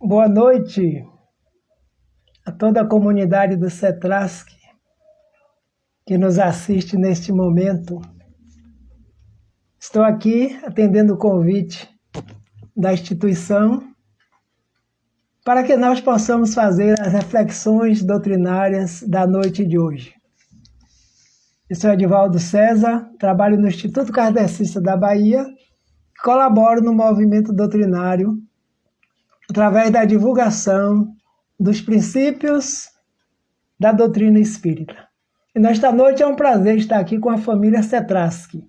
Boa noite a toda a comunidade do CETRASC que nos assiste neste momento. Estou aqui atendendo o convite da instituição para que nós possamos fazer as reflexões doutrinárias da noite de hoje. Eu sou Edivaldo César, trabalho no Instituto Kardecista da Bahia e colaboro no movimento doutrinário através da divulgação dos princípios da doutrina espírita. E nesta noite é um prazer estar aqui com a família CETRASC,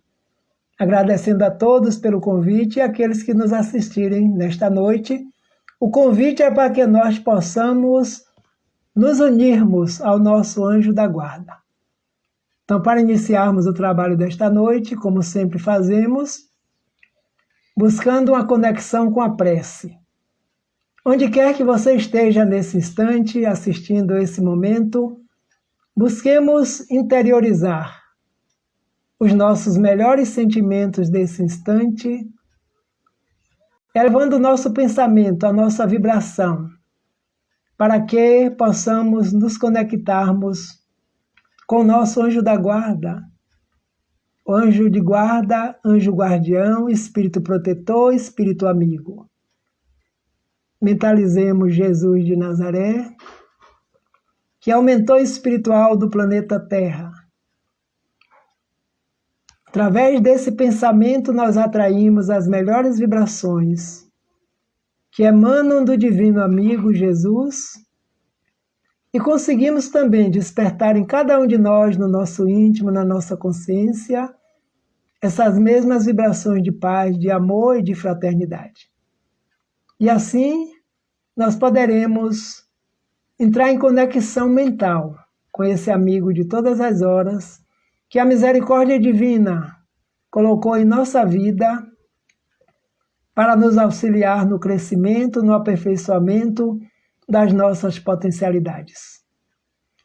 agradecendo a todos pelo convite e aqueles que nos assistirem nesta noite. O convite é para que nós possamos nos unirmos ao nosso anjo da guarda. Então, para iniciarmos o trabalho desta noite, como sempre fazemos, buscando uma conexão com a prece. Onde quer que você esteja nesse instante, assistindo esse momento, busquemos interiorizar os nossos melhores sentimentos desse instante, elevando o nosso pensamento, a nossa vibração, para que possamos nos conectarmos com o nosso anjo da guarda, o anjo de guarda, anjo guardião, espírito protetor, espírito amigo. Mentalizemos Jesus de Nazaré, que é o mentor espiritual do planeta Terra. Através desse pensamento, nós atraímos as melhores vibrações que emanam do divino amigo Jesus e conseguimos também despertar em cada um de nós, no nosso íntimo, na nossa consciência, essas mesmas vibrações de paz, de amor e de fraternidade. E assim, nós poderemos entrar em conexão mental com esse amigo de todas as horas, que a misericórdia divina colocou em nossa vida para nos auxiliar no crescimento, no aperfeiçoamento das nossas potencialidades.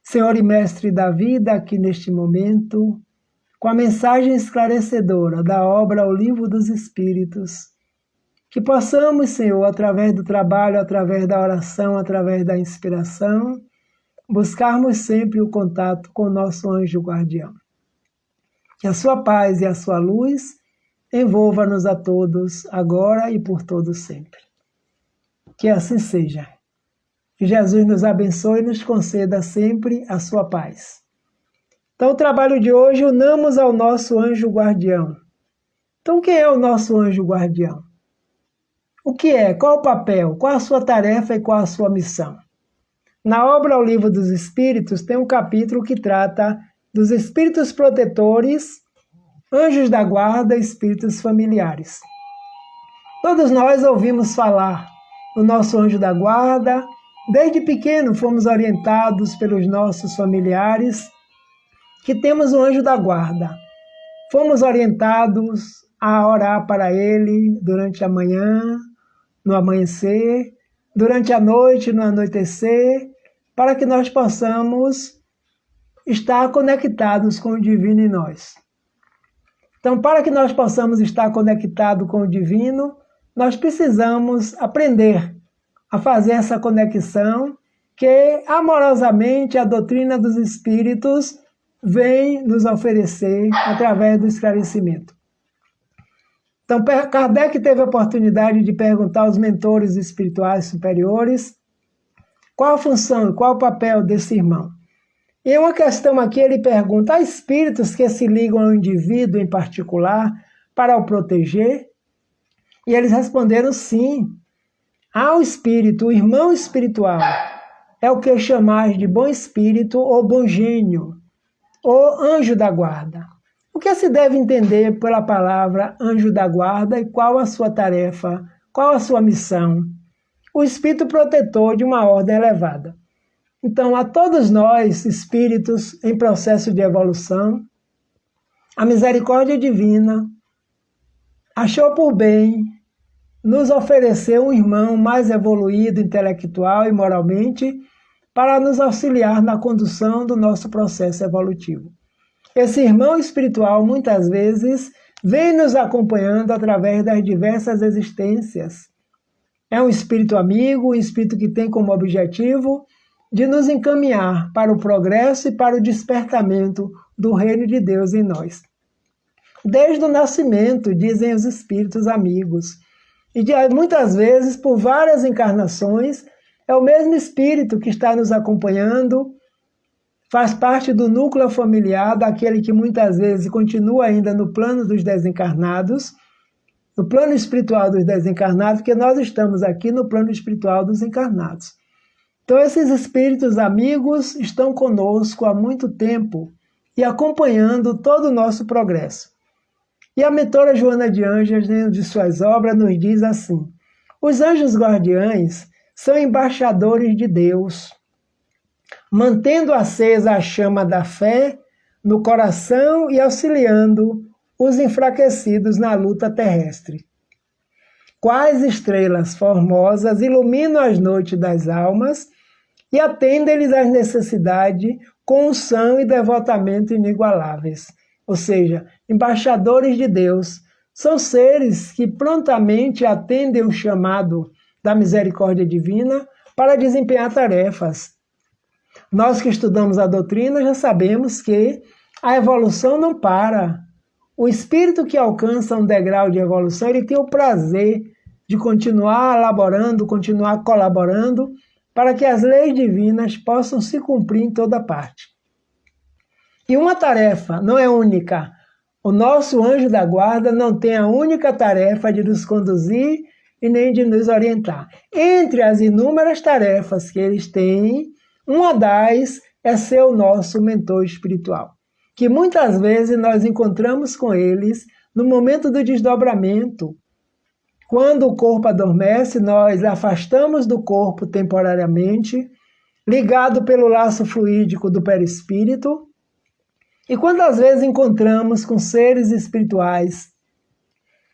Senhor e Mestre da vida, aqui neste momento, com a mensagem esclarecedora da obra O Livro dos Espíritos, que possamos, Senhor, através do trabalho, através da oração, através da inspiração, buscarmos sempre o contato com o nosso anjo guardião. Que a sua paz e a sua luz envolva-nos a todos, agora e por todo sempre. Que assim seja. Que Jesus nos abençoe e nos conceda sempre a sua paz. Então, o trabalho de hoje, unamos ao nosso anjo guardião. Então, quem é o nosso anjo guardião? O que é? Qual o papel? Qual a sua tarefa e qual a sua missão? Na obra O Livro dos Espíritos tem um capítulo que trata dos espíritos protetores, anjos da guarda e espíritos familiares. Todos nós ouvimos falar do nosso anjo da guarda. Desde pequeno fomos orientados pelos nossos familiares que temos um anjo da guarda. Fomos orientados a orar para ele durante a manhã, no amanhecer, durante a noite, no anoitecer, para que nós possamos estar conectados com o divino em nós. Então, para que nós possamos estar conectados com o divino, nós precisamos aprender a fazer essa conexão que, amorosamente, a doutrina dos Espíritos vem nos oferecer através do esclarecimento. Então, Kardec teve a oportunidade de perguntar aos mentores espirituais superiores qual a função, qual o papel desse irmão. E uma questão aqui, ele pergunta: há espíritos que se ligam ao indivíduo em particular para o proteger? E eles responderam sim. Há o espírito, o irmão espiritual, é o que chamais de bom espírito ou bom gênio, ou anjo da guarda. O que se deve entender pela palavra anjo da guarda e qual a sua tarefa, qual a sua missão? O espírito protetor de uma ordem elevada. Então, a todos nós, espíritos em processo de evolução, a misericórdia divina achou por bem nos oferecer um irmão mais evoluído intelectual e moralmente para nos auxiliar na condução do nosso processo evolutivo. Esse irmão espiritual, muitas vezes, vem nos acompanhando através das diversas existências É um espírito amigo, um espírito que tem como objetivo de nos encaminhar para o progresso e para o despertamento do reino de Deus em nós. Desde o nascimento, dizem os espíritos amigos. E muitas vezes, por várias encarnações, é o mesmo espírito que está nos acompanhando, faz parte do núcleo familiar, daquele que muitas vezes continua ainda no plano dos desencarnados, no plano espiritual dos desencarnados, porque nós estamos aqui no plano espiritual dos encarnados. Então esses espíritos amigos estão conosco há muito tempo e acompanhando todo o nosso progresso. E a mentora Joana de Ângeles, em uma de suas obras, nos diz assim: os anjos guardiães são embaixadores de Deus, mantendo acesa a chama da fé no coração e auxiliando os enfraquecidos na luta terrestre. Quais estrelas formosas iluminam as noites das almas e atendem-lhes às necessidades com unção e devotamento inigualáveis. Ou seja, embaixadores de Deus são seres que prontamente atendem o chamado da misericórdia divina para desempenhar tarefas. Nós que estudamos a doutrina já sabemos que a evolução não para. O espírito que alcança um degrau de evolução, ele tem o prazer de continuar elaborando, continuar colaborando, para que as leis divinas possam se cumprir em toda parte. E uma tarefa não é única. O nosso anjo da guarda não tem a única tarefa de nos conduzir e nem de nos orientar. Entre as inúmeras tarefas que eles têm, uma das é ser o nosso mentor espiritual, que muitas vezes nós encontramos com eles no momento do desdobramento. Quando o corpo adormece, nós afastamos do corpo temporariamente, ligado pelo laço fluídico do perispírito. E quantas vezes encontramos com seres espirituais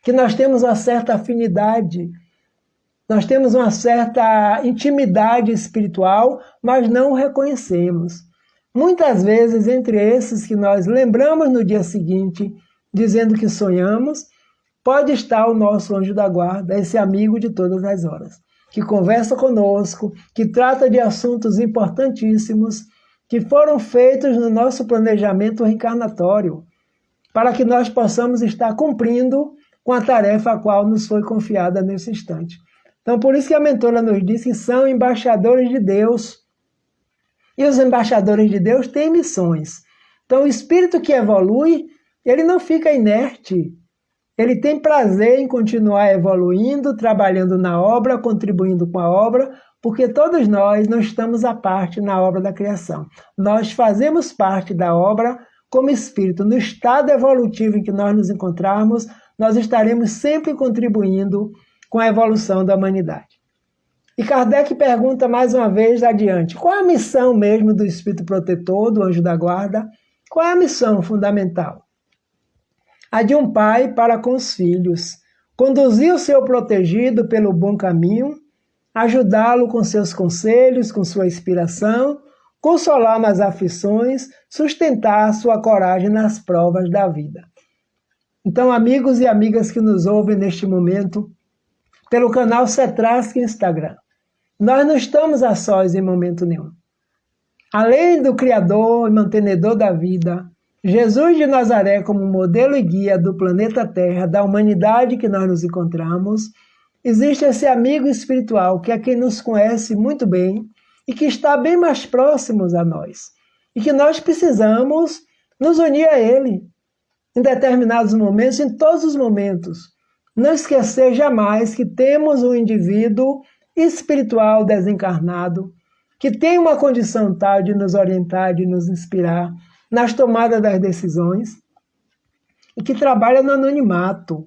que nós temos uma certa afinidade, nós temos uma certa intimidade espiritual, mas não o reconhecemos. Muitas vezes, entre esses que nós lembramos no dia seguinte, dizendo que sonhamos, pode estar o nosso anjo da guarda, esse amigo de todas as horas, que conversa conosco, que trata de assuntos importantíssimos, que foram feitos no nosso planejamento reencarnatório, para que nós possamos estar cumprindo com a tarefa a qual nos foi confiada nesse instante. Então, por isso que a mentora nos diz que são embaixadores de Deus. E os embaixadores de Deus têm missões. Então, o espírito que evolui, ele não fica inerte. Ele tem prazer em continuar evoluindo, trabalhando na obra, contribuindo com a obra, porque todos nós não estamos à parte na obra da criação. Nós fazemos parte da obra como espírito. No estado evolutivo em que nós nos encontrarmos, nós estaremos sempre contribuindo com a evolução da humanidade. E Kardec pergunta mais uma vez adiante, qual é a missão mesmo do espírito protetor, do anjo da guarda? Qual é a missão fundamental? A de um pai para com os filhos, conduzir o seu protegido pelo bom caminho, ajudá-lo com seus conselhos, com sua inspiração, consolar nas aflições, sustentar sua coragem nas provas da vida. Então, amigos e amigas que nos ouvem neste momento, pelo canal Cetrasque Instagram, nós não estamos a sós em momento nenhum. Além do Criador e mantenedor da vida, Jesus de Nazaré como modelo e guia do planeta Terra, da humanidade que nós nos encontramos, existe esse amigo espiritual que é quem nos conhece muito bem e que está bem mais próximos a nós. E que nós precisamos nos unir a ele em determinados momentos, em todos os momentos. Não esquecer jamais que temos um indivíduo espiritual desencarnado que tem uma condição tal de nos orientar, de nos inspirar nas tomadas das decisões e que trabalha no anonimato,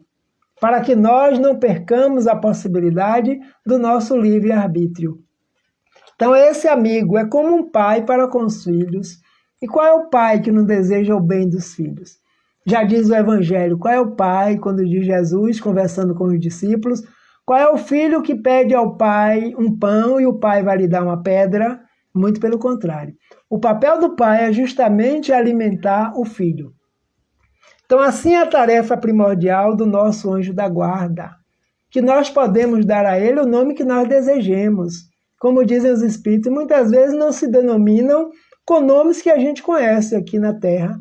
para que nós não percamos a possibilidade do nosso livre-arbítrio. Então esse amigo é como um pai para com os filhos. E qual é o pai que não deseja o bem dos filhos? Já diz o Evangelho, qual é o pai, quando diz Jesus, conversando com os discípulos, qual é o filho que pede ao pai um pão e o pai vai lhe dar uma pedra? Muito pelo contrário. O papel do pai é justamente alimentar o filho. Então assim é a tarefa primordial do nosso anjo da guarda, que nós podemos dar a ele o nome que nós desejemos. Como dizem os espíritos, muitas vezes não se denominam com nomes que a gente conhece aqui na Terra,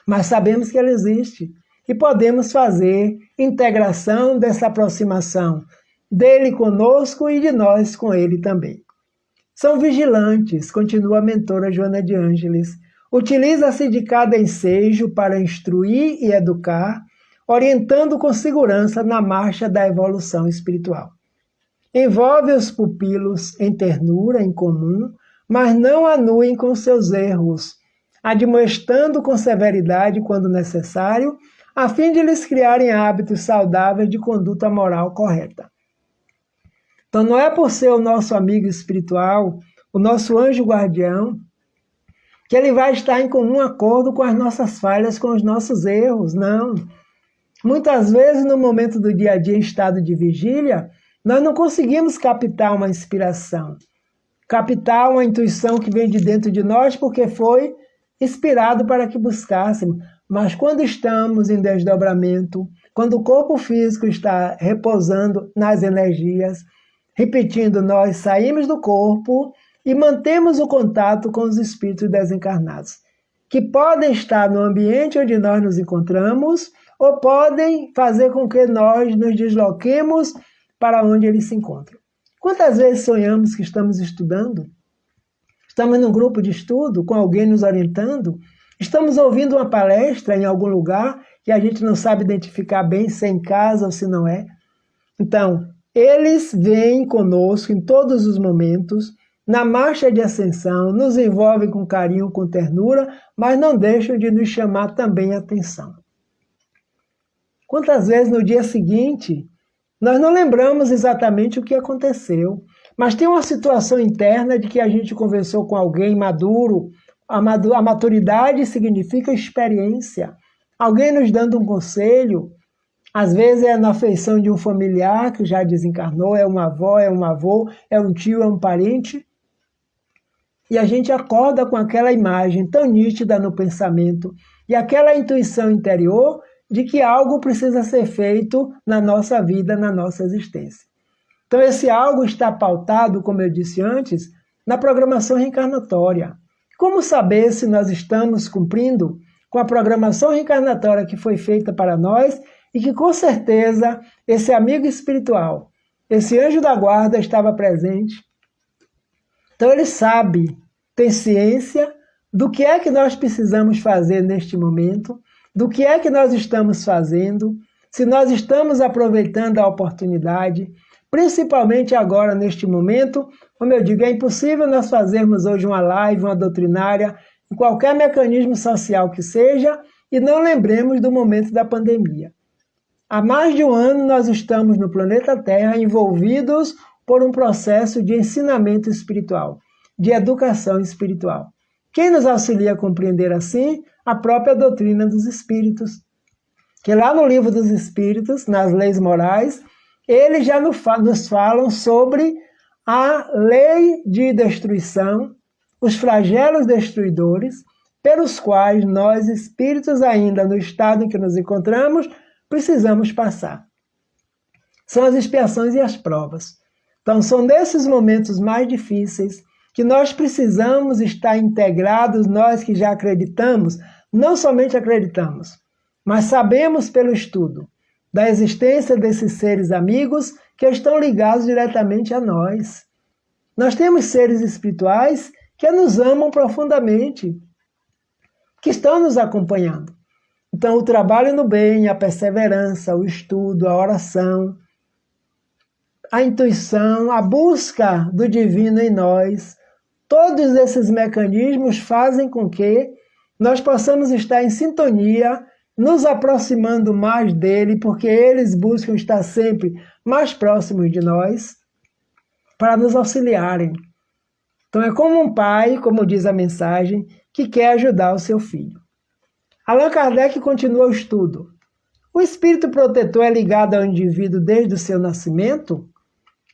mas sabemos que ele existe e podemos fazer integração dessa aproximação dele conosco e de nós com ele também. São vigilantes, continua a mentora Joana de Ângeles. Utiliza-se de cada ensejo para instruir e educar, orientando com segurança na marcha da evolução espiritual. Envolve os pupilos em ternura em comum, mas não anuem com seus erros, admoestando com severidade quando necessário, a fim de lhes criarem hábitos saudáveis de conduta moral correta. Então não é por ser o nosso amigo espiritual, o nosso anjo guardião, que ele vai estar em comum acordo com as nossas falhas, com os nossos erros, não. Muitas vezes, no momento do dia a dia, em estado de vigília, nós não conseguimos captar uma inspiração, captar uma intuição que vem de dentro de nós, porque foi inspirado para que buscássemos. Mas quando estamos em desdobramento, quando o corpo físico está repousando nas energias, repetindo, nós saímos do corpo e mantemos o contato com os espíritos desencarnados, que podem estar no ambiente onde nós nos encontramos ou podem fazer com que nós nos desloquemos para onde eles se encontram. Quantas vezes sonhamos que estamos estudando? Estamos num grupo de estudo, com alguém nos orientando? Estamos ouvindo uma palestra em algum lugar que a gente não sabe identificar bem se é em casa ou se não é? Então, eles vêm conosco em todos os momentos, na marcha de ascensão, nos envolvem com carinho, com ternura, mas não deixam de nos chamar também a atenção. Quantas vezes no dia seguinte, nós não lembramos exatamente o que aconteceu, mas tem uma situação interna de que a gente conversou com alguém maduro. A maturidade significa experiência. Alguém nos dando um conselho, às vezes é na afeição de um familiar que já desencarnou, é uma avó, é um avô, é um tio, é um parente. E a gente acorda com aquela imagem tão nítida no pensamento e aquela intuição interior de que algo precisa ser feito na nossa vida, na nossa existência. Então esse algo está pautado, como eu disse antes, na programação reencarnatória. Como saber se nós estamos cumprindo com a programação reencarnatória que foi feita para nós e que com certeza esse amigo espiritual, esse anjo da guarda estava presente? Então ele sabe, tem ciência do que é que nós precisamos fazer neste momento, do que é que nós estamos fazendo, se nós estamos aproveitando a oportunidade, principalmente agora neste momento. Como eu digo, é impossível nós fazermos hoje uma live, uma doutrinária, em qualquer mecanismo social que seja, e não lembremos do momento da pandemia. Há mais de um ano nós estamos no planeta Terra envolvidos por um processo de ensinamento espiritual, de educação espiritual. Quem nos auxilia a compreender assim? A própria doutrina dos Espíritos. Que lá no Livro dos Espíritos, nas leis morais, eles já nos falam sobre a lei de destruição, os flagelos destruidores, pelos quais nós, espíritos ainda no estado em que nos encontramos, precisamos passar. São as expiações e as provas. Então são nesses momentos mais difíceis que nós precisamos estar integrados, nós que já acreditamos, não somente acreditamos, mas sabemos pelo estudo da existência desses seres amigos que estão ligados diretamente a nós. Nós temos seres espirituais que nos amam profundamente, que estão nos acompanhando. Então, o trabalho no bem, a perseverança, o estudo, a oração, a intuição, a busca do divino em nós, todos esses mecanismos fazem com que nós possamos estar em sintonia, nos aproximando mais dele, porque eles buscam estar sempre mais próximos de nós, para nos auxiliarem. Então é como um pai, como diz a mensagem, que quer ajudar o seu filho. Allan Kardec continua o estudo. O espírito protetor é ligado ao indivíduo desde o seu nascimento?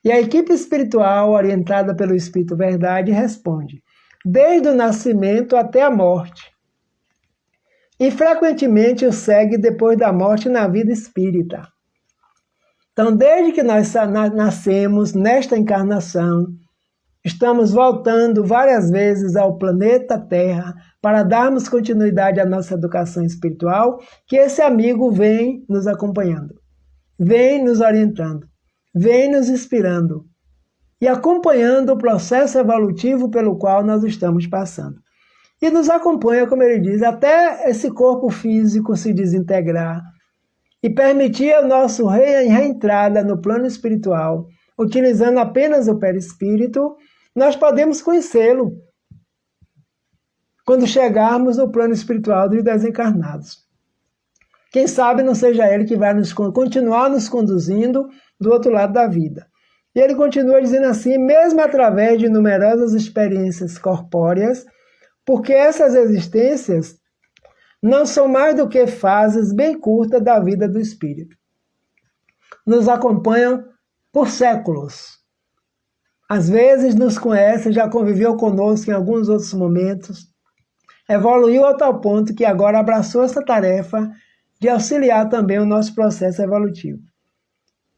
E a equipe espiritual, orientada pelo Espírito Verdade, responde: desde o nascimento até a morte. E frequentemente o segue depois da morte na vida espírita. Então, desde que nós nascemos nesta encarnação, estamos voltando várias vezes ao planeta Terra para darmos continuidade à nossa educação espiritual, que esse amigo vem nos acompanhando, vem nos orientando, vem nos inspirando e acompanhando o processo evolutivo pelo qual nós estamos passando. E nos acompanha, como ele diz, até esse corpo físico se desintegrar e permitir a nossa reentrada no plano espiritual, utilizando apenas o perispírito, nós podemos conhecê-lo quando chegarmos no plano espiritual dos desencarnados. Quem sabe não seja ele que vai continuar nos conduzindo do outro lado da vida. E ele continua dizendo assim, mesmo através de numerosas experiências corpóreas, porque essas existências não são mais do que fases bem curtas da vida do espírito. Nos acompanham por séculos. Às vezes nos conhece, já conviveu conosco em alguns outros momentos, evoluiu a tal ponto que agora abraçou essa tarefa de auxiliar também o nosso processo evolutivo.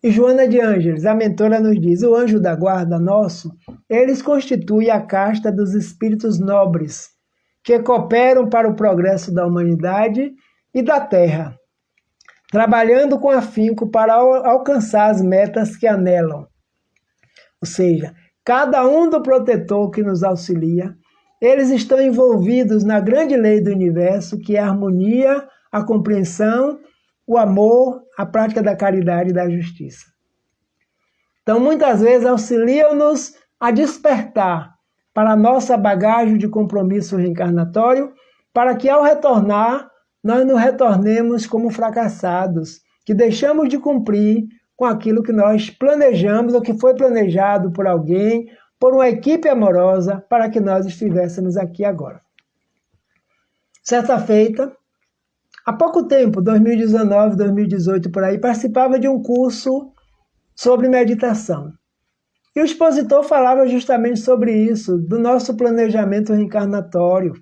E Joana de Ângeles, a mentora, nos diz, o anjo da guarda nosso, eles constituem a casta dos espíritos nobres, que cooperam para o progresso da humanidade e da Terra, trabalhando com afinco para alcançar as metas que anelam. Ou seja, cada um do protetor que nos auxilia, eles estão envolvidos na grande lei do universo, que é a harmonia, a compreensão, o amor, a prática da caridade e da justiça. Então, muitas vezes, auxiliam-nos a despertar para a nossa bagagem de compromisso reencarnatório, para que, ao retornar, nós não retornemos como fracassados, que deixamos de cumprir com aquilo que nós planejamos, ou que foi planejado por alguém, por uma equipe amorosa, para que nós estivéssemos aqui agora. Certa feita, há pouco tempo, 2019, 2018, por aí, participava de um curso sobre meditação. E o expositor falava justamente sobre isso, do nosso planejamento reencarnatório,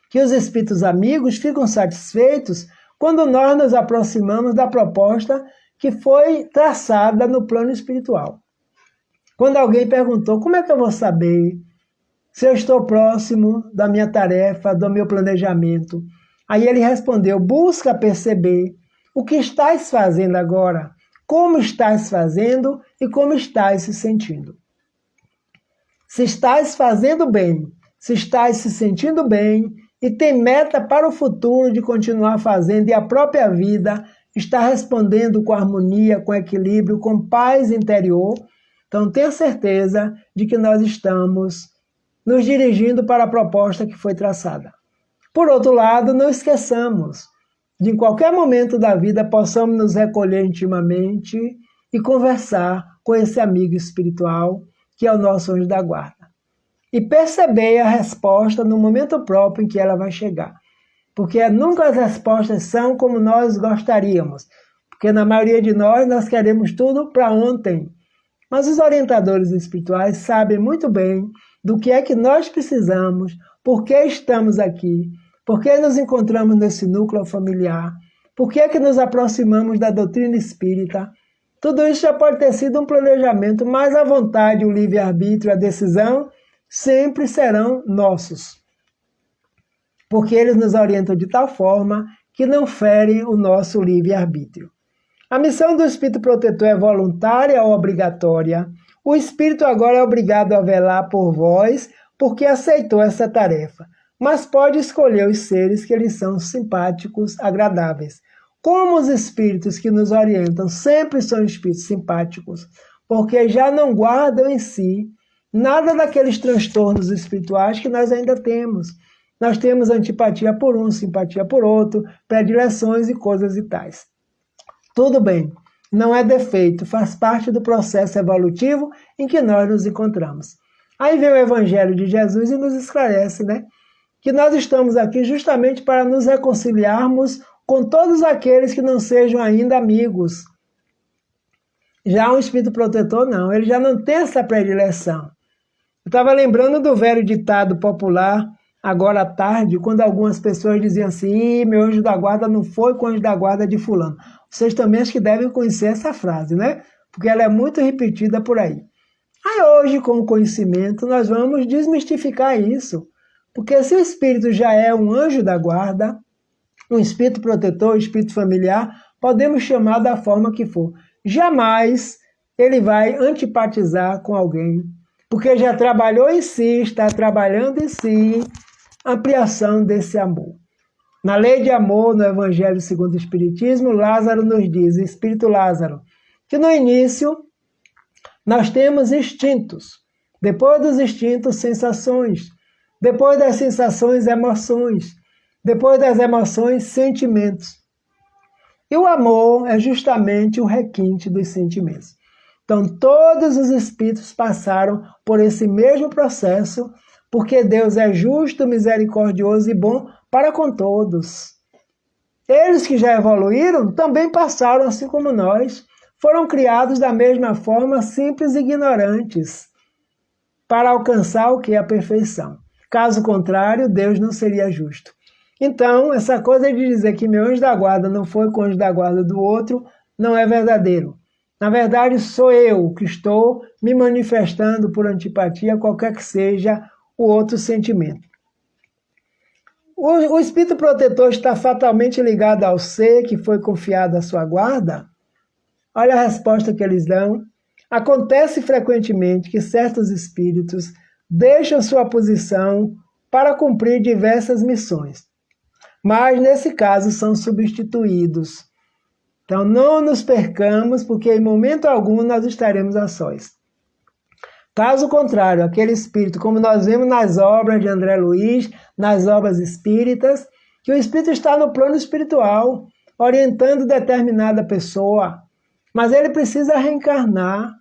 que os espíritos amigos ficam satisfeitos quando nós nos aproximamos da proposta que foi traçada no plano espiritual. Quando alguém perguntou, como é que eu vou saber se eu estou próximo da minha tarefa, do meu planejamento? Aí ele respondeu, busca perceber o que estás fazendo agora, como estás fazendo e como estás se sentindo. Se estás fazendo bem, se estás se sentindo bem e tem meta para o futuro de continuar fazendo e a própria vida está respondendo com harmonia, com equilíbrio, com paz interior, então tenha certeza de que nós estamos nos dirigindo para a proposta que foi traçada. Por outro lado, não esqueçamos de em qualquer momento da vida possamos nos recolher intimamente e conversar com esse amigo espiritual que é o nosso anjo da guarda. E perceber a resposta no momento próprio em que ela vai chegar. Porque nunca as respostas são como nós gostaríamos. Porque na maioria de nós queremos tudo para ontem. Mas os orientadores espirituais sabem muito bem do que é que nós precisamos, por que estamos aqui, por que nos encontramos nesse núcleo familiar, por que é que nos aproximamos da doutrina espírita. Tudo isso já pode ter sido um planejamento, mas a vontade, o livre-arbítrio, a decisão, sempre serão nossos. Porque eles nos orientam de tal forma que não ferem o nosso livre-arbítrio. A missão do Espírito Protetor é voluntária ou obrigatória? O Espírito agora é obrigado a velar por vós, porque aceitou essa tarefa, mas pode escolher os seres que lhes são simpáticos, agradáveis. Como os espíritos que nos orientam sempre são espíritos simpáticos, porque já não guardam em si nada daqueles transtornos espirituais que nós ainda temos. Nós temos antipatia por um, simpatia por outro, predileções e coisas e tais. Tudo bem, não é defeito, faz parte do processo evolutivo em que nós nos encontramos. Aí vem o Evangelho de Jesus e nos esclarece, né? Que nós estamos aqui justamente para nos reconciliarmos com todos aqueles que não sejam ainda amigos. Já um espírito protetor não, ele já não tem essa predileção. Eu estava lembrando do velho ditado popular, agora à tarde, quando algumas pessoas diziam assim: meu anjo da guarda não foi com o anjo da guarda de fulano. Vocês também acho que devem conhecer essa frase, né? Porque ela é muito repetida por aí. Aí hoje, com o conhecimento, nós vamos desmistificar isso. Porque se o espírito já é um anjo da guarda, um espírito protetor, um espírito familiar, podemos chamar da forma que for. Jamais ele vai antipatizar com alguém, porque já trabalhou em si, está trabalhando em si, ampliação desse amor. Na lei de amor, no Evangelho segundo o Espiritismo, Lázaro nos diz, o Espírito Lázaro, que no início nós temos instintos, depois dos instintos, sensações, depois das sensações, emoções, depois das emoções, sentimentos. E o amor é justamente o requinte dos sentimentos. Então, todos os espíritos passaram por esse mesmo processo, porque Deus é justo, misericordioso e bom para com todos. Eles que já evoluíram também passaram, assim como nós, foram criados da mesma forma, simples e ignorantes, para alcançar o que é a perfeição. Caso contrário, Deus não seria justo. Então, essa coisa de dizer que meu anjo da guarda não foi com o anjo da guarda do outro, não é verdadeiro. Na verdade, sou eu que estou me manifestando por antipatia, qualquer que seja o outro sentimento. O espírito protetor está fatalmente ligado ao ser que foi confiado à sua guarda? Olha a resposta que eles dão. Acontece frequentemente que certos espíritos deixam sua posição para cumprir diversas missões, mas nesse caso são substituídos. Então não nos percamos, porque em momento algum nós estaremos a sós. Caso contrário, aquele espírito, como nós vemos nas obras de André Luiz, nas obras espíritas, que o espírito está no plano espiritual, orientando determinada pessoa, mas ele precisa reencarnar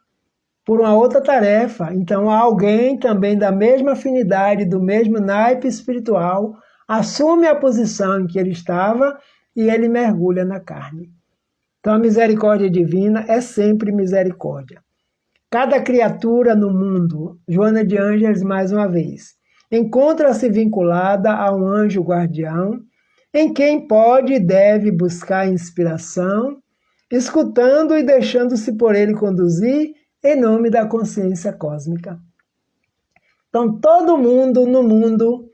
por uma outra tarefa. Então alguém também da mesma afinidade, do mesmo naipe espiritual, assume a posição em que ele estava e ele mergulha na carne. Então a misericórdia divina é sempre misericórdia. Cada criatura no mundo, Joana de Ângeles mais uma vez, encontra-se vinculada a um anjo guardião, em quem pode e deve buscar inspiração, escutando e deixando-se por ele conduzir em nome da consciência cósmica. Então todo mundo no mundo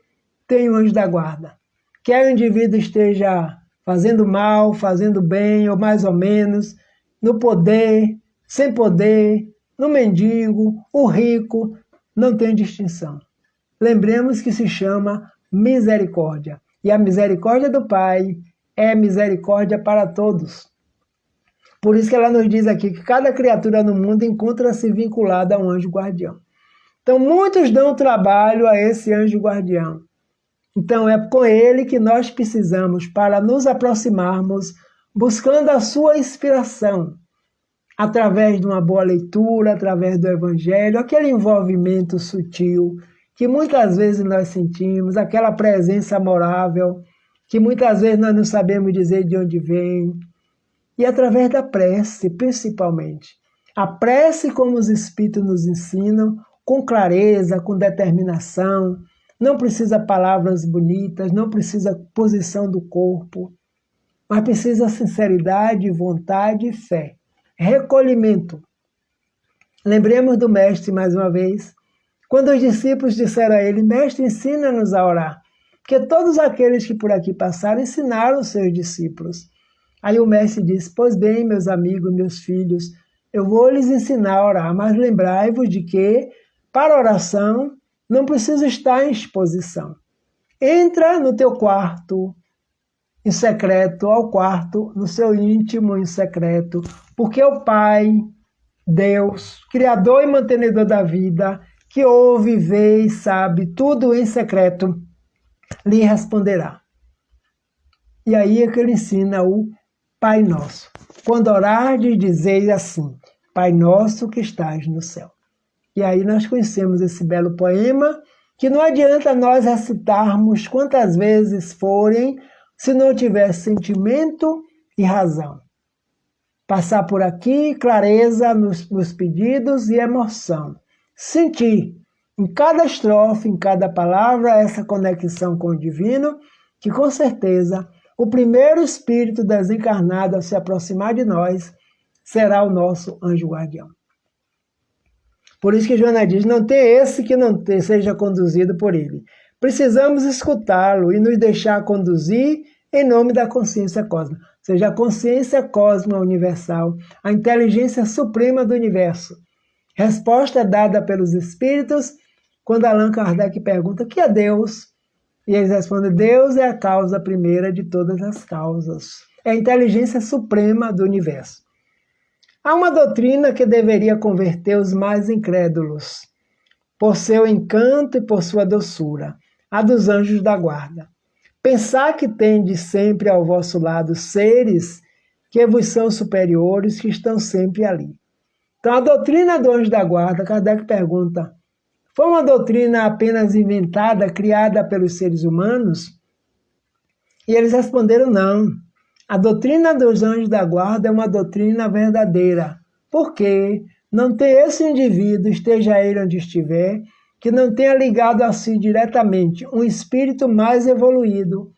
tem um anjo da guarda. Quer o indivíduo esteja fazendo mal, fazendo bem, ou mais ou menos, no poder, sem poder, no mendigo, o rico, não tem distinção. Lembremos que se chama misericórdia. E a misericórdia do Pai é misericórdia para todos. Por isso que ela nos diz aqui que cada criatura no mundo encontra-se vinculada a um anjo guardião. Então muitos dão trabalho a esse anjo guardião. Então é com ele que nós precisamos para nos aproximarmos, buscando a sua inspiração, através de uma boa leitura, através do Evangelho, aquele envolvimento sutil que muitas vezes nós sentimos, aquela presença amorável que muitas vezes nós não sabemos dizer de onde vem, e através da prece, principalmente. A prece, como os Espíritos nos ensinam, com clareza, com determinação, não precisa palavras bonitas, não precisa posição do corpo, mas precisa sinceridade, vontade e fé. Recolhimento. Lembremos do Mestre mais uma vez, quando os discípulos disseram a ele: Mestre, ensina-nos a orar, porque todos aqueles que por aqui passaram ensinaram os seus discípulos. Aí o Mestre disse: Pois bem, meus amigos, meus filhos, eu vou lhes ensinar a orar, mas lembrai-vos de que, para a oração, não precisa estar em exposição. Entra no teu quarto, em secreto, ao quarto, no seu íntimo, em secreto, porque o Pai, Deus, Criador e mantenedor da vida, que ouve, vê e sabe tudo em secreto, lhe responderá. E aí é que ele ensina o Pai Nosso. Quando orardes, dizei assim: Pai Nosso que estás no céu. E aí nós conhecemos esse belo poema, que não adianta nós recitarmos quantas vezes forem, se não tiver sentimento e razão. Passar por aqui, clareza nos pedidos e emoção. Sentir em cada estrofe, em cada palavra, essa conexão com o divino, que com certeza o primeiro espírito desencarnado a se aproximar de nós será o nosso anjo guardião. Por isso que Joana diz, não tem esse que não seja conduzido por ele. Precisamos escutá-lo e nos deixar conduzir em nome da consciência cósmica, ou seja, a consciência cósmica universal, a inteligência suprema do universo. Resposta dada pelos espíritos quando Allan Kardec pergunta, o que é Deus? E eles respondem, Deus é a causa primeira de todas as causas. É a inteligência suprema do universo. Há uma doutrina que deveria converter os mais incrédulos, por seu encanto e por sua doçura, a dos anjos da guarda. Pensar que tende sempre ao vosso lado seres que vos são superiores, que estão sempre ali. Então, a doutrina do anjo da guarda, Kardec pergunta, foi uma doutrina apenas inventada, criada pelos seres humanos? E eles responderam não. A doutrina dos anjos da guarda é uma doutrina verdadeira. Por quê? Não tem esse indivíduo, esteja ele onde estiver, que não tenha ligado a si diretamente um espírito mais evoluído,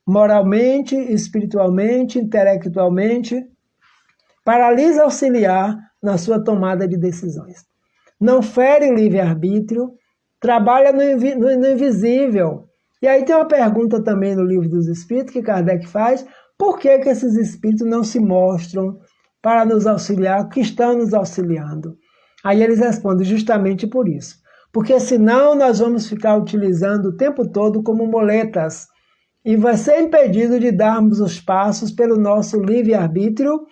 moralmente, espiritualmente, intelectualmente, para lhes auxiliar na sua tomada de decisões. Não fere o livre-arbítrio, trabalha no invisível. E aí tem uma pergunta também no Livro dos Espíritos que Kardec faz, por que esses espíritos não se mostram para nos auxiliar, que estão nos auxiliando? Aí eles respondem justamente por isso. Porque senão nós vamos ficar utilizando o tempo todo como muletas e vai ser impedido de darmos os passos pelo nosso livre-arbítrio,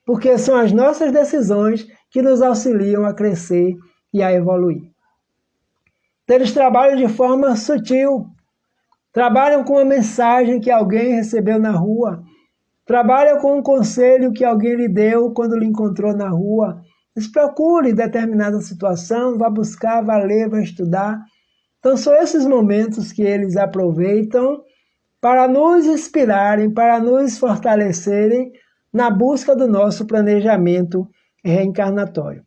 porque são as nossas decisões que nos auxiliam a crescer e a evoluir. Então, eles trabalham de forma sutil, trabalham com uma mensagem que alguém recebeu na rua, trabalham com um conselho que alguém lhe deu quando lhe encontrou na rua. Eles procuram determinada situação, vá buscar, vá ler, vá estudar. Então, são esses momentos que eles aproveitam para nos inspirarem, para nos fortalecerem na busca do nosso planejamento reencarnatório.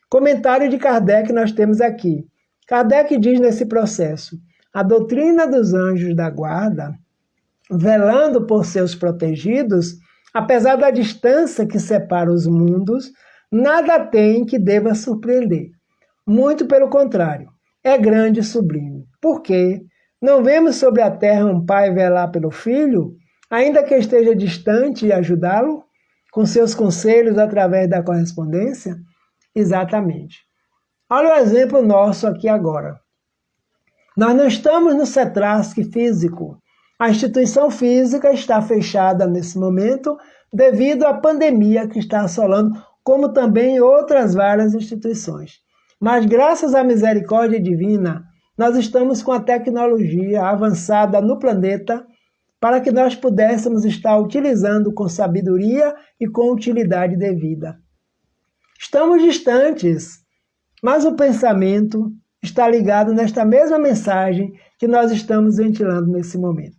Comentário de Kardec nós temos aqui. Kardec diz nesse processo, a doutrina dos anjos da guarda, velando por seus protegidos, apesar da distância que separa os mundos, nada tem que deva surpreender. Muito pelo contrário, é grande e sublime. Por quê? Não vemos sobre a terra um pai velar pelo filho, ainda que esteja distante, e ajudá-lo, com seus conselhos através da correspondência? Exatamente. Olha o exemplo nosso aqui agora. Nós não estamos no CETRASC físico. A instituição física está fechada nesse momento devido à pandemia que está assolando, como também outras várias instituições. Mas graças à misericórdia divina, nós estamos com a tecnologia avançada no planeta para que nós pudéssemos estar utilizando com sabedoria e com utilidade devida. Estamos distantes, mas o pensamento está ligado nesta mesma mensagem que nós estamos ventilando nesse momento.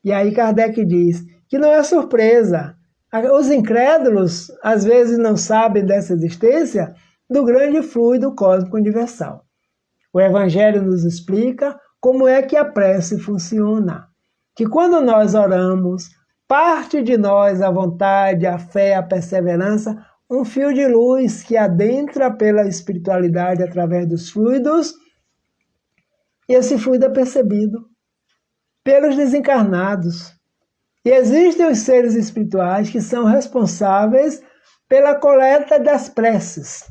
E aí Kardec diz que não é surpresa. Os incrédulos, às vezes, não sabem dessa existência do grande fluido cósmico universal. O Evangelho nos explica como é que a prece funciona. Que quando nós oramos, parte de nós a vontade, a fé, a perseverança, um fio de luz que adentra pela espiritualidade através dos fluidos, e esse fluido é percebido pelos desencarnados. E existem os seres espirituais que são responsáveis pela coleta das preces.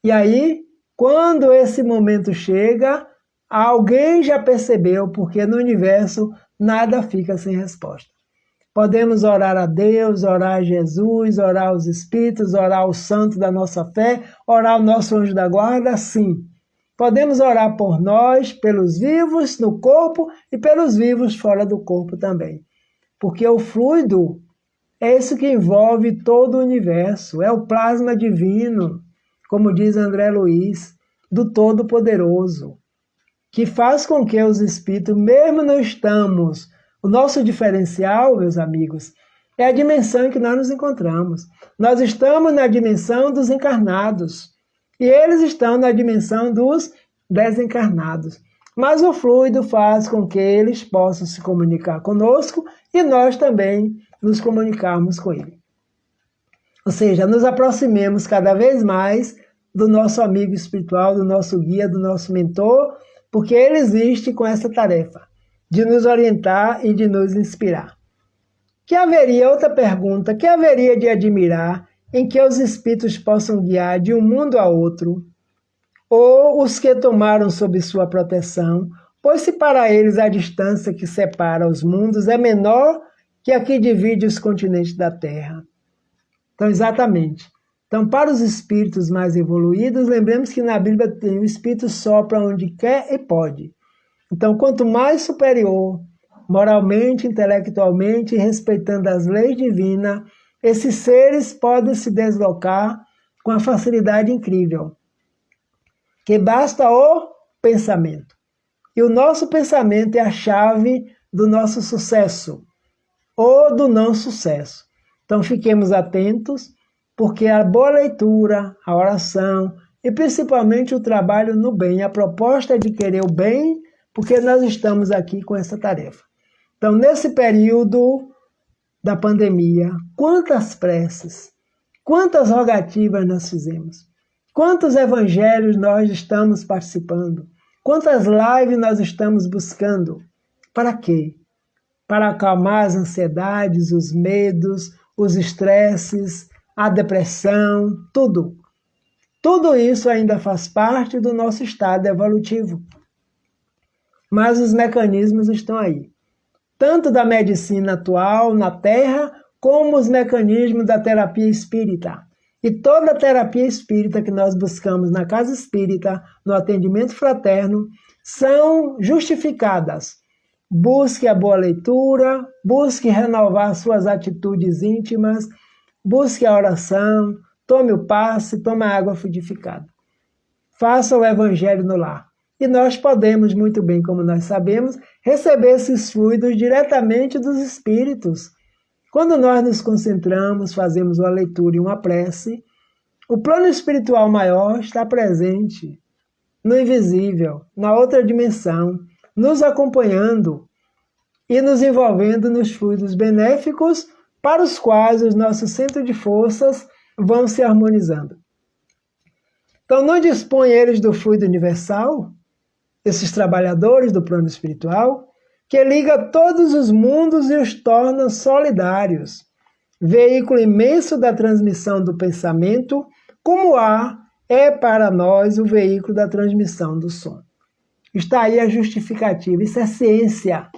E aí, quando esse momento chega, alguém já percebeu, porque no universo nada fica sem resposta. Podemos orar a Deus, orar a Jesus, orar aos Espíritos, orar aos santos da nossa fé, orar ao nosso anjo da guarda, sim. Podemos orar por nós, pelos vivos no corpo e pelos vivos fora do corpo também. Porque o fluido é isso que envolve todo o universo, é o plasma divino, como diz André Luiz, do Todo-Poderoso, que faz com que os espíritos, mesmo não estamos, o nosso diferencial, meus amigos, é a dimensão em que nós nos encontramos. Nós estamos na dimensão dos encarnados, e eles estão na dimensão dos desencarnados. Mas o fluido faz com que eles possam se comunicar conosco e nós também nos comunicarmos com ele. Ou seja, nos aproximemos cada vez mais do nosso amigo espiritual, do nosso guia, do nosso mentor, porque ele existe com essa tarefa de nos orientar e de nos inspirar. Que haveria, outra pergunta, que haveria de admirar em que os espíritos possam guiar de um mundo a outro, ou os que tomaram sob sua proteção, pois se para eles a distância que separa os mundos é menor que a que divide os continentes da Terra. Então, exatamente. Então, para os espíritos mais evoluídos, lembremos que na Bíblia tem o espírito sopra onde quer e pode. Então, quanto mais superior, moralmente, intelectualmente, respeitando as leis divinas, esses seres podem se deslocar com a facilidade incrível, que basta o pensamento. E o nosso pensamento é a chave do nosso sucesso ou do não sucesso. Então fiquemos atentos, porque a boa leitura, a oração e principalmente o trabalho no bem, a proposta é de querer o bem, porque nós estamos aqui com essa tarefa. Então, nesse período da pandemia, quantas preces, quantas rogativas nós fizemos, quantos evangelhos nós estamos participando, quantas lives nós estamos buscando. Para quê? Para acalmar as ansiedades, os medos, os estresses, a depressão, tudo. Tudo isso ainda faz parte do nosso estado evolutivo. Mas os mecanismos estão aí. Tanto da medicina atual na Terra, como os mecanismos da terapia espírita. E toda a terapia espírita que nós buscamos na casa espírita, no atendimento fraterno, são justificadas. Busque a boa leitura, busque renovar suas atitudes íntimas, busque a oração, tome o passe, tome a água fluidificada. Faça o evangelho no lar. E nós podemos, muito bem, como nós sabemos, receber esses fluidos diretamente dos espíritos. Quando nós nos concentramos, fazemos uma leitura e uma prece, o plano espiritual maior está presente no invisível, na outra dimensão, nos acompanhando e nos envolvendo nos fluidos benéficos para os quais os nossos centros de forças vão se harmonizando. Então, não dispõem eles do fluido universal, esses trabalhadores do plano espiritual, que liga todos os mundos e os torna solidários, veículo imenso da transmissão do pensamento, como o ar é para nós o veículo da transmissão do som. Está aí a justificativa, isso é ciência.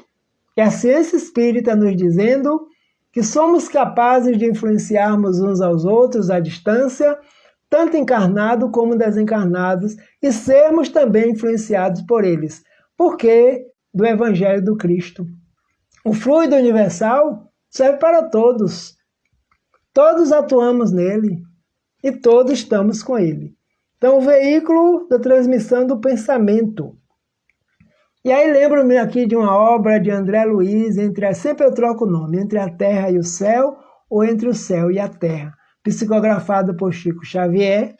É a ciência espírita nos dizendo que somos capazes de influenciarmos uns aos outros à distância, tanto encarnados como desencarnados, e sermos também influenciados por eles. Por quê? Do Evangelho do Cristo. O fluido universal serve para todos. Todos atuamos nele e todos estamos com ele. Então, o veículo da transmissão do pensamento. E aí lembro-me aqui de uma obra de André Luiz, sempre eu troco o nome, Entre a Terra e o Céu, ou Entre o Céu e a Terra, psicografado por Chico Xavier,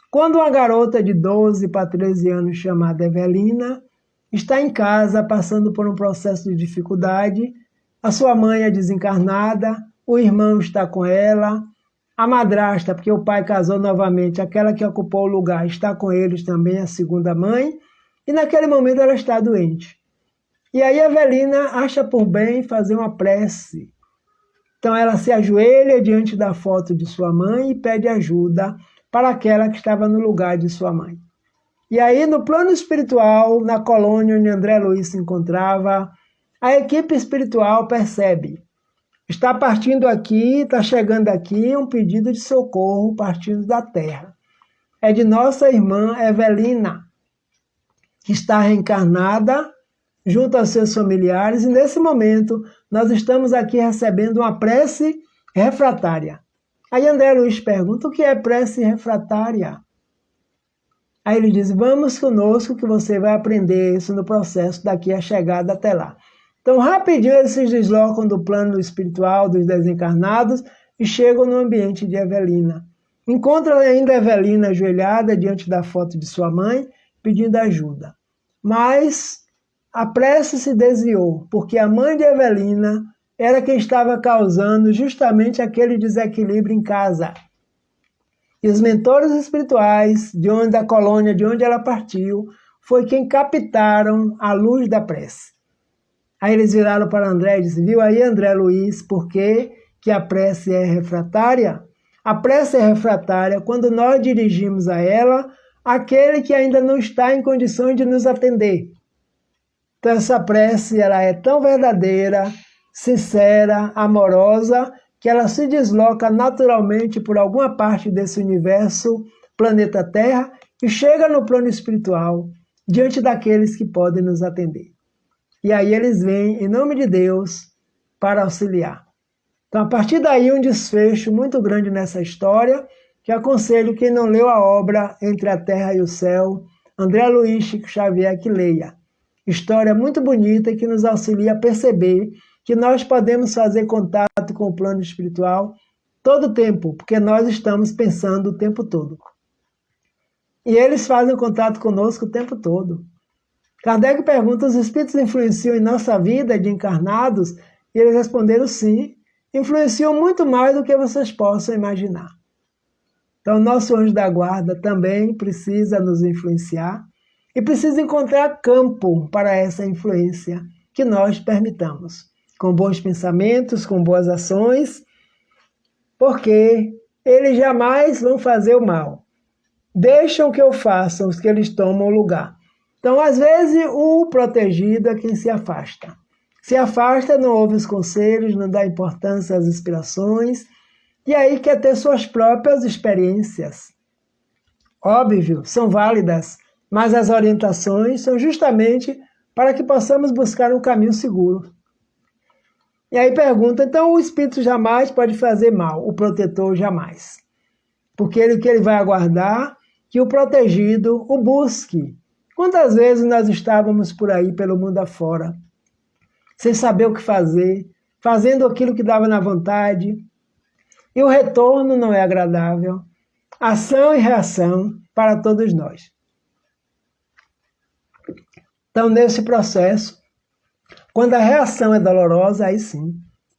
quando uma garota de 12 para 13 anos chamada Evelina está em casa passando por um processo de dificuldade, a sua mãe é desencarnada, o irmão está com ela, a madrasta, porque o pai casou novamente, aquela que ocupou o lugar, está com eles também, a segunda mãe, e naquele momento ela está doente. E aí a Evelina acha por bem fazer uma prece. Então ela se ajoelha diante da foto de sua mãe e pede ajuda para aquela que estava no lugar de sua mãe. E aí no plano espiritual, na colônia onde André Luiz se encontrava, a equipe espiritual percebe. Está partindo aqui, está chegando aqui um pedido de socorro partindo da Terra. É de nossa irmã Evelina, que está reencarnada junto aos seus familiares, e nesse momento nós estamos aqui recebendo uma prece refratária. Aí André Luiz pergunta, o que é prece refratária? Aí ele diz, vamos conosco que você vai aprender isso no processo daqui a chegada até lá. Então rapidinho eles se deslocam do plano espiritual dos desencarnados e chegam no ambiente de Evelina. Encontram ainda Evelina ajoelhada diante da foto de sua mãe pedindo ajuda. Mas a prece se desviou, porque a mãe de Evelina era quem estava causando justamente aquele desequilíbrio em casa. E os mentores espirituais, da colônia de onde ela partiu, foi quem captaram a luz da prece. Aí eles viraram para André e disseram: viu aí, André Luiz, por que a prece é refratária? A prece é refratária quando nós dirigimos a ela aquele que ainda não está em condições de nos atender. Então essa prece ela é tão verdadeira, sincera, amorosa, que ela se desloca naturalmente por alguma parte desse universo, planeta Terra, e chega no plano espiritual, diante daqueles que podem nos atender. E aí eles vêm, em nome de Deus, para auxiliar. Então, a partir daí, um desfecho muito grande nessa história, que aconselho quem não leu a obra Entre a Terra e o Céu, André Luiz Chico Xavier, que leia. História muito bonita que nos auxilia a perceber que nós podemos fazer contato com o plano espiritual todo o tempo, porque nós estamos pensando o tempo todo. E eles fazem contato conosco o tempo todo. Kardec pergunta: os espíritos influenciam em nossa vida de encarnados? E eles responderam: sim, influenciam muito mais do que vocês possam imaginar. Então, nosso anjo da guarda também precisa nos influenciar e precisa encontrar campo para essa influência que nós permitamos, com bons pensamentos, com boas ações, porque eles jamais vão fazer o mal. Deixam que eu faça os que eles tomam o lugar. Então, às vezes, o protegido é quem se afasta. Se afasta, não ouve os conselhos, não dá importância às inspirações, e aí quer ter suas próprias experiências. Óbvio, são válidas, mas as orientações são justamente para que possamos buscar um caminho seguro. E aí pergunta: então o espírito jamais pode fazer mal, o protetor jamais. Porque o que ele vai aguardar? Que o protegido o busque. Quantas vezes nós estávamos por aí, pelo mundo afora, sem saber o que fazer, fazendo aquilo que dava na vontade, e o retorno não é agradável. Ação e reação para todos nós. Então, nesse processo, quando a reação é dolorosa, aí sim,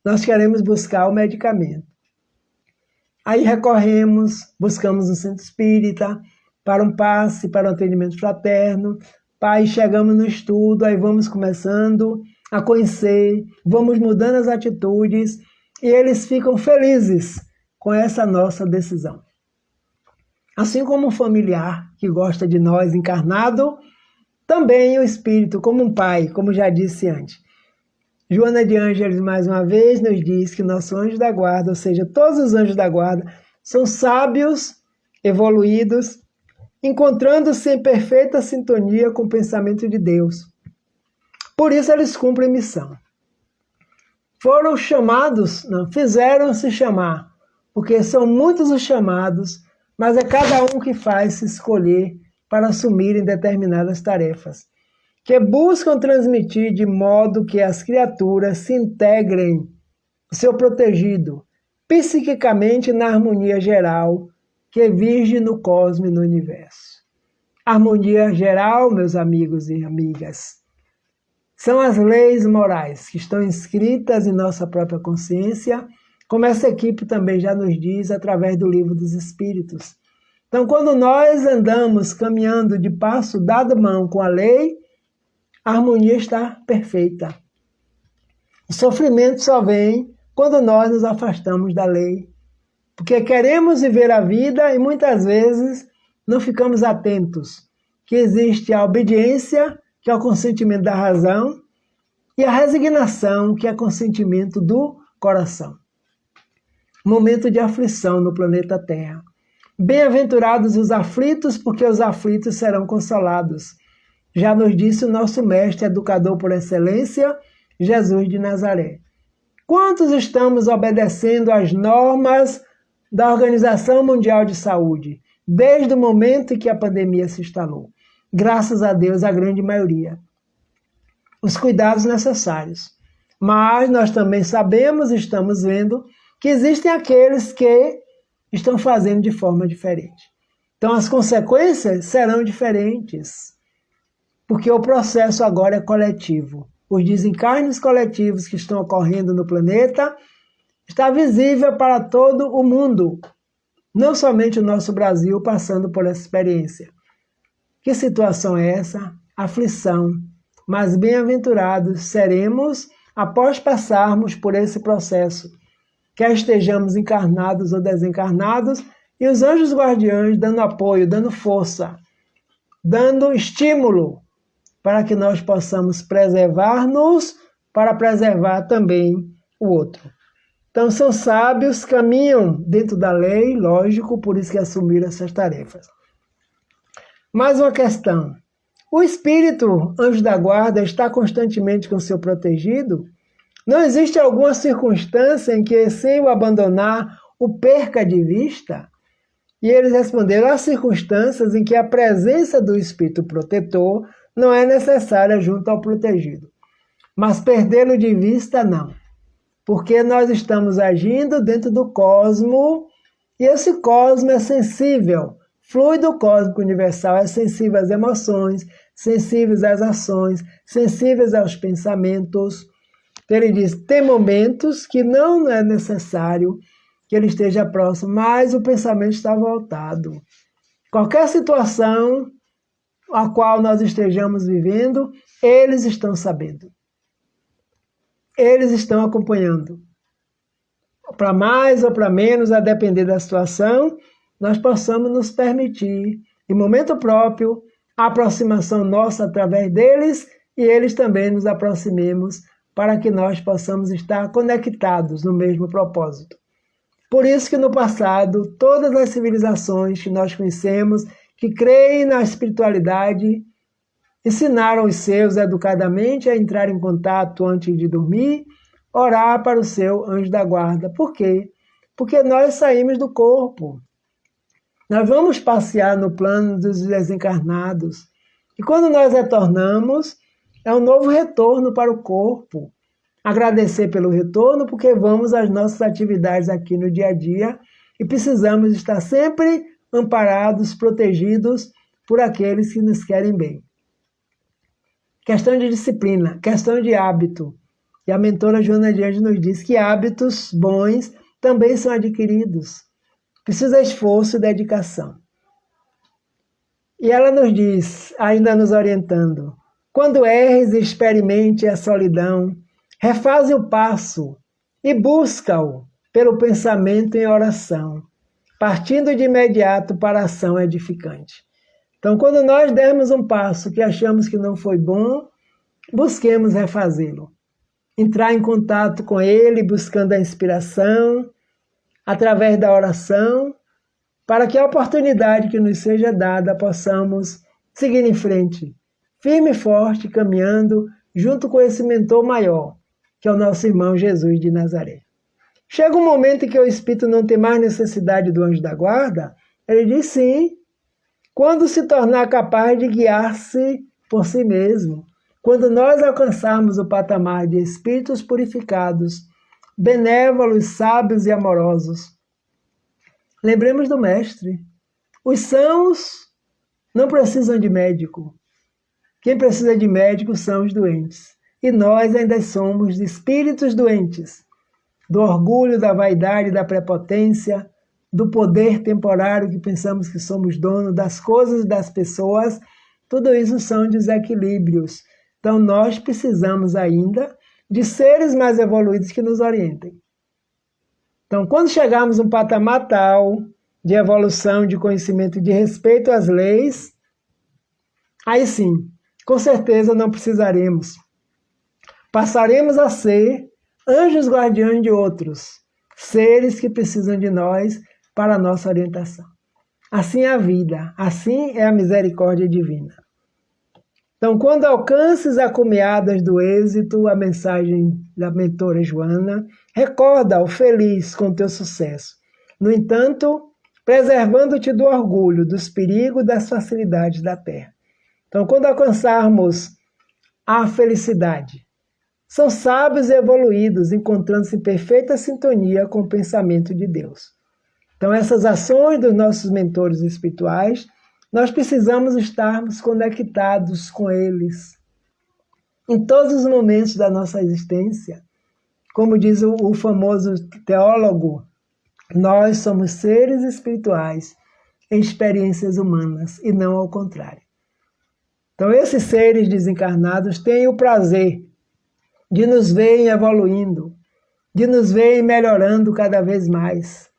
nós queremos buscar o medicamento. Aí buscamos um centro espírita, para um passe, para um atendimento fraterno. Aí chegamos no estudo, aí vamos começando a conhecer, vamos mudando as atitudes, e eles ficam felizes com essa nossa decisão. Assim como um familiar que gosta de nós encarnado, também o espírito, como um pai, como já disse antes. Joana de Ângeles, mais uma vez, nos diz que nosso anjo da guarda, ou seja, todos os anjos da guarda, são sábios, evoluídos, encontrando-se em perfeita sintonia com o pensamento de Deus. Por isso eles cumprem missão. Foram chamados, não, fizeram-se chamar, porque são muitos os chamados, mas é cada um que faz se escolher para assumirem determinadas tarefas, que buscam transmitir de modo que as criaturas se integrem, o seu protegido, psiquicamente na harmonia geral que vige no cosmos e no universo. Harmonia geral, meus amigos e amigas, são as leis morais que estão inscritas em nossa própria consciência, como essa equipe também já nos diz através do Livro dos Espíritos. Então, quando nós andamos caminhando de passo dado mão com a lei, a harmonia está perfeita. O sofrimento só vem quando nós nos afastamos da lei, porque queremos viver a vida e muitas vezes não ficamos atentos que existe a obediência, que é o consentimento da razão, e a resignação, que é o consentimento do coração. Momento de aflição no planeta Terra. Bem-aventurados os aflitos, porque os aflitos serão consolados. Já nos disse o nosso mestre, educador por excelência, Jesus de Nazaré. Quantos estamos obedecendo às normas da Organização Mundial de Saúde, desde o momento em que a pandemia se instalou? Graças a Deus, a grande maioria. Os cuidados necessários. Mas nós também sabemos, estamos vendo, que existem aqueles que estão fazendo de forma diferente. Então as consequências serão diferentes. porque o processo agora é coletivo. Os desencarnes coletivos que estão ocorrendo no planeta está visível para todo o mundo, não somente o nosso Brasil passando por essa experiência. Que situação é essa? Aflição. Mas bem-aventurados seremos após passarmos por esse processo, quer estejamos encarnados ou desencarnados, e os anjos guardiães dando apoio, dando força, dando estímulo para que nós possamos preservar-nos, para preservar também o outro. Então, são sábios, caminham dentro da lei, lógico, por isso que assumiram essas tarefas. Mais uma questão. O espírito anjo da guarda está constantemente com seu protegido? Não existe alguma circunstância em que, sem o abandonar, o perca de vista? E eles responderam: há circunstâncias em que a presença do espírito protetor não é necessária junto ao protegido. Mas perdê-lo de vista, não. Porque nós estamos agindo dentro do cosmo, e esse cosmo é sensível. Fluido cósmico universal é sensível às emoções, sensíveis às ações, sensíveis aos pensamentos. Então ele diz, tem momentos que não é necessário que ele esteja próximo, mas o pensamento está voltado. Qualquer situação a qual nós estejamos vivendo, eles estão sabendo. Eles estão acompanhando. Para mais ou para menos, a depender da situação, nós possamos nos permitir, em momento próprio, a aproximação nossa através deles e eles também nos aproximemos para que nós possamos estar conectados no mesmo propósito. Por isso que no passado, todas as civilizações que nós conhecemos, que creem na espiritualidade, ensinaram os seus educadamente a entrar em contato antes de dormir, orar para o seu anjo da guarda. Por quê? Porque nós saímos do corpo. Nós vamos passear no plano dos desencarnados. E quando nós retornamos, é um novo retorno para o corpo. Agradecer pelo retorno, porque vamos às nossas atividades aqui no dia a dia e precisamos estar sempre amparados, protegidos por aqueles que nos querem bem. Questão de disciplina, questão de hábito. E a mentora Joana de Anjos nos diz que hábitos bons também são adquiridos. Precisa esforço e dedicação. E ela nos diz, ainda nos orientando, quando erres e experimente a solidão, refaze o passo e busca-o pelo pensamento em oração, partindo de imediato para a ação edificante. Então, quando nós dermos um passo que achamos que não foi bom, busquemos refazê-lo. Entrar em contato com ele, buscando a inspiração, através da oração, para que a oportunidade que nos seja dada possamos seguir em frente, firme e forte, caminhando junto com esse mentor maior, que é o nosso irmão Jesus de Nazaré. Chega um momento em que o espírito não tem mais necessidade do anjo da guarda, ele diz sim, quando se tornar capaz de guiar-se por si mesmo, quando nós alcançarmos o patamar de espíritos purificados, benévolos, sábios e amorosos. Lembremos do mestre. Os sãos não precisam de médico. Quem precisa de médico são os doentes. E nós ainda somos espíritos doentes, do orgulho, da vaidade, da prepotência, do poder temporário que pensamos que somos donos das coisas e das pessoas. Tudo isso são desequilíbrios. Então nós precisamos ainda de seres mais evoluídos que nos orientem. Então, quando chegarmos a um patamar tal de evolução, de conhecimento, de respeito às leis, aí sim, com certeza não precisaremos. Passaremos a ser anjos guardiões de outros, seres que precisam de nós para a nossa orientação. Assim é a vida, assim é a misericórdia divina. Então, quando alcances a cumeadas do êxito, a mensagem da mentora Joana, recorda-o feliz com teu sucesso. No entanto, preservando-te do orgulho, dos perigos, das facilidades da terra. Então, quando alcançarmos a felicidade, são sábios e evoluídos, encontrando-se em perfeita sintonia com o pensamento de Deus. Então, essas ações dos nossos mentores espirituais Nós precisamos estarmos conectados com eles em todos os momentos da nossa existência. Como diz o famoso teólogo, nós somos seres espirituais em experiências humanas e não ao contrário. Então, esses seres desencarnados têm o prazer de nos verem evoluindo, de nos verem melhorando cada vez mais,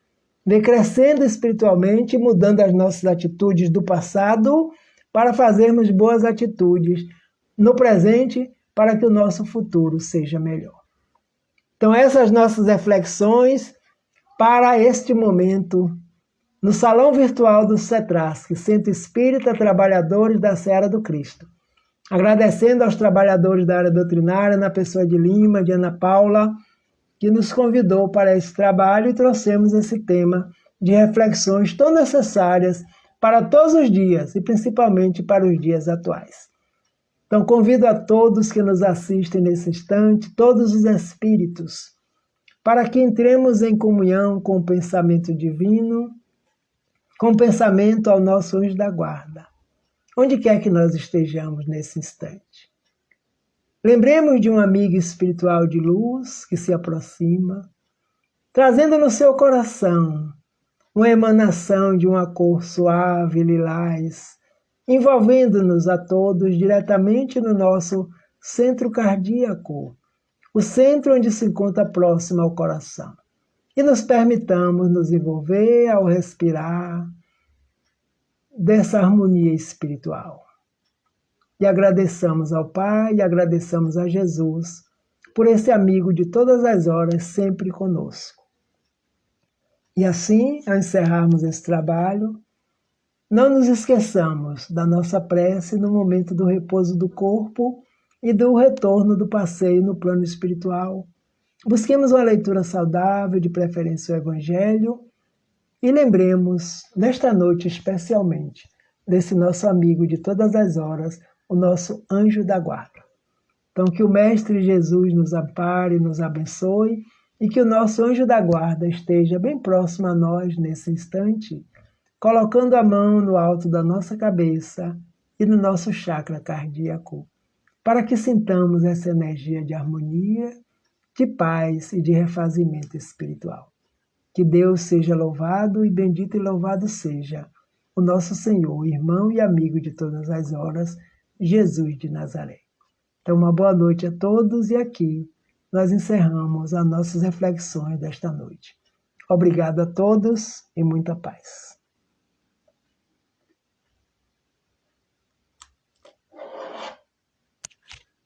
de crescendo espiritualmente e mudando as nossas atitudes do passado para fazermos boas atitudes no presente para que o nosso futuro seja melhor. Então, essas nossas reflexões para este momento no Salão Virtual do CETRASC, Centro Espírita Trabalhadores da Seara do Cristo. Agradecendo aos trabalhadores da área doutrinária, na pessoa de Lima, de Ana Paula, que nos convidou para esse trabalho e trouxemos esse tema de reflexões tão necessárias para todos os dias e principalmente para os dias atuais. Então, convido a todos que nos assistem nesse instante, todos os espíritos, para que entremos em comunhão com o pensamento divino, com o pensamento ao nosso anjo da guarda, onde quer que nós estejamos nesse instante. Lembremos de um amigo espiritual de luz que se aproxima, trazendo no seu coração uma emanação de uma cor suave, lilás, envolvendo-nos a todos diretamente no nosso centro cardíaco, o centro onde se encontra próximo ao coração. E nos permitamos nos envolver ao respirar dessa harmonia espiritual. E agradeçamos ao Pai e agradeçamos a Jesus por esse amigo de todas as horas sempre conosco. E assim, ao encerrarmos esse trabalho, não nos esqueçamos da nossa prece no momento do repouso do corpo e do retorno do passeio no plano espiritual. Busquemos uma leitura saudável, de preferência o Evangelho, e lembremos, nesta noite especialmente, desse nosso amigo de todas as horas, o nosso anjo da guarda. Então, que o Mestre Jesus nos ampare, nos abençoe, e que o nosso anjo da guarda esteja bem próximo a nós nesse instante, colocando a mão no alto da nossa cabeça e no nosso chakra cardíaco, para que sintamos essa energia de harmonia, de paz e de refazimento espiritual. Que Deus seja louvado e bendito e louvado seja o nosso Senhor, irmão e amigo de todas as horas, Jesus de Nazaré. Então, uma boa noite a todos e aqui nós encerramos as nossas reflexões desta noite. Obrigado a todos e muita paz.